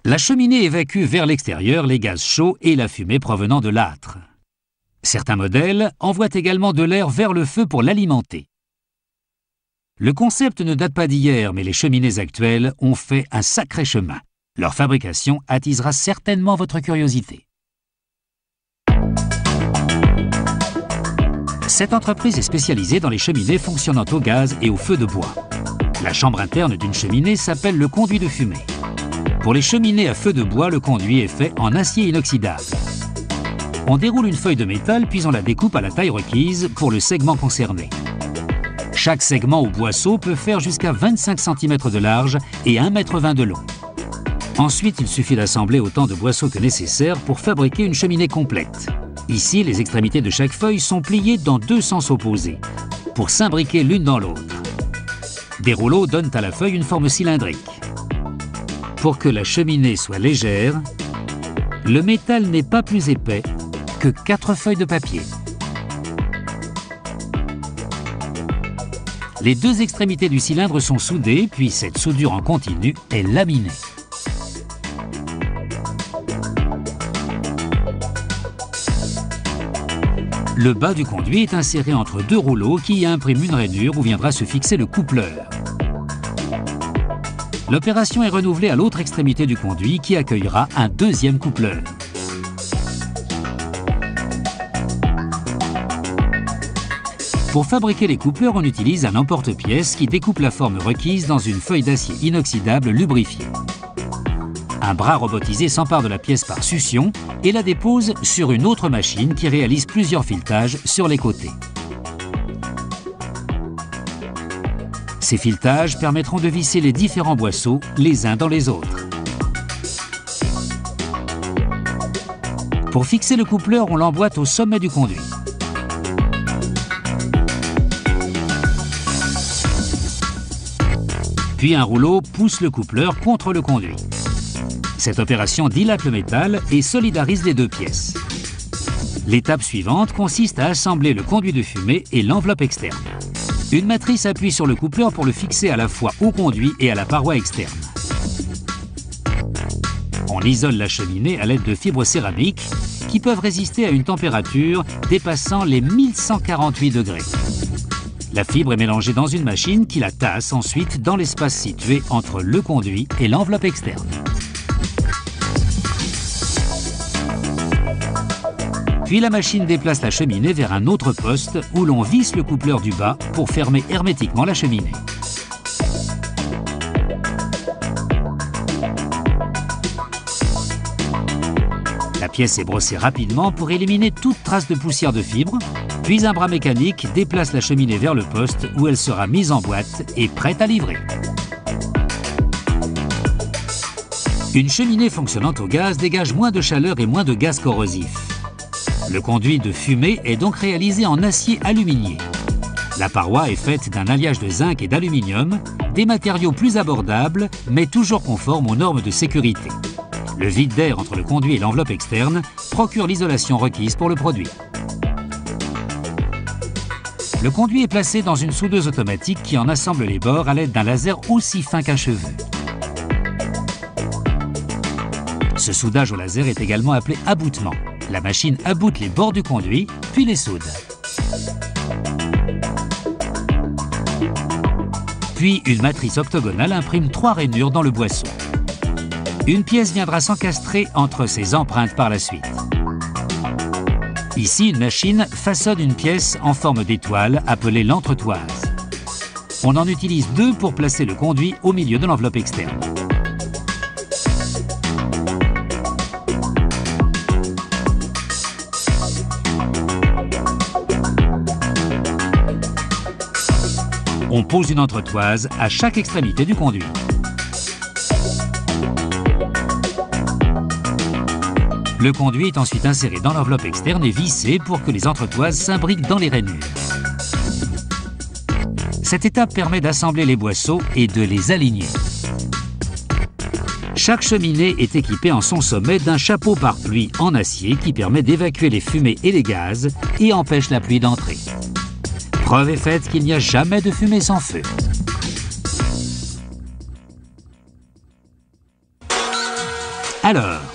La cheminée évacue vers l'extérieur les gaz chauds et la fumée provenant de l'âtre. Certains modèles envoient également de l'air vers le feu pour l'alimenter. Le concept ne date pas d'hier, mais les cheminées actuelles ont fait un sacré chemin. Leur fabrication attisera certainement votre curiosité. Cette entreprise est spécialisée dans les cheminées fonctionnant au gaz et au feu de bois. La chambre interne d'une cheminée s'appelle le conduit de fumée. Pour les cheminées à feu de bois, le conduit est fait en acier inoxydable. On déroule une feuille de métal puis on la découpe à la taille requise pour le segment concerné. Chaque segment ou boisseau peut faire jusqu'à 25 cm de large et 1,20 m de long. Ensuite, il suffit d'assembler autant de boisseaux que nécessaire pour fabriquer une cheminée complète. Ici, les extrémités de chaque feuille sont pliées dans deux sens opposés, pour s'imbriquer l'une dans l'autre. Des rouleaux donnent à la feuille une forme cylindrique. Pour que la cheminée soit légère, le métal n'est pas plus épais que 4 feuilles de papier. Les deux extrémités du cylindre sont soudées, puis cette soudure en continu est laminée. Le bas du conduit est inséré entre deux rouleaux qui y impriment une rainure où viendra se fixer le coupleur. L'opération est renouvelée à l'autre extrémité du conduit qui accueillera un deuxième coupleur. Pour fabriquer les coupleurs, on utilise un emporte-pièce qui découpe la forme requise dans une feuille d'acier inoxydable lubrifiée. Un bras robotisé s'empare de la pièce par succion et la dépose sur une autre machine qui réalise plusieurs filetages sur les côtés. Ces filetages permettront de visser les différents boisseaux les uns dans les autres. Pour fixer le coupleur, on l'emboîte au sommet du conduit. Puis un rouleau pousse le coupleur contre le conduit. Cette opération dilate le métal et solidarise les deux pièces. L'étape suivante consiste à assembler le conduit de fumée et l'enveloppe externe. Une matrice appuie sur le coupleur pour le fixer à la fois au conduit et à la paroi externe. On isole la cheminée à l'aide de fibres céramiques qui peuvent résister à une température dépassant les 1148 degrés. La fibre est mélangée dans une machine qui la tasse ensuite dans l'espace situé entre le conduit et l'enveloppe externe. Puis la machine déplace la cheminée vers un autre poste où l'on visse le coupleur du bas pour fermer hermétiquement la cheminée. La pièce est brossée rapidement pour éliminer toute trace de poussière de fibre, puis un bras mécanique déplace la cheminée vers le poste où elle sera mise en boîte et prête à livrer. Une cheminée fonctionnant au gaz dégage moins de chaleur et moins de gaz corrosifs. Le conduit de fumée est donc réalisé en acier aluminié. La paroi est faite d'un alliage de zinc et d'aluminium, des matériaux plus abordables, mais toujours conformes aux normes de sécurité. Le vide d'air entre le conduit et l'enveloppe externe procure l'isolation requise pour le produit. Le conduit est placé dans une soudeuse automatique qui en assemble les bords à l'aide d'un laser aussi fin qu'un cheveu. Ce soudage au laser est également appelé aboutement. La machine aboute les bords du conduit, puis les soude. Puis une matrice octogonale imprime 3 rainures dans le boisseau. Une pièce viendra s'encastrer entre ces empreintes par la suite. Ici, une machine façonne une pièce en forme d'étoile appelée l'entretoise. On en utilise 2 pour placer le conduit au milieu de l'enveloppe externe. On pose une entretoise à chaque extrémité du conduit. Le conduit est ensuite inséré dans l'enveloppe externe et vissé pour que les entretoises s'imbriquent dans les rainures. Cette étape permet d'assembler les boisseaux et de les aligner. Chaque cheminée est équipée en son sommet d'un chapeau pare-pluie en acier qui permet d'évacuer les fumées et les gaz et empêche la pluie d'entrer. Preuve est faite qu'il n'y a jamais de fumée sans feu. Alors,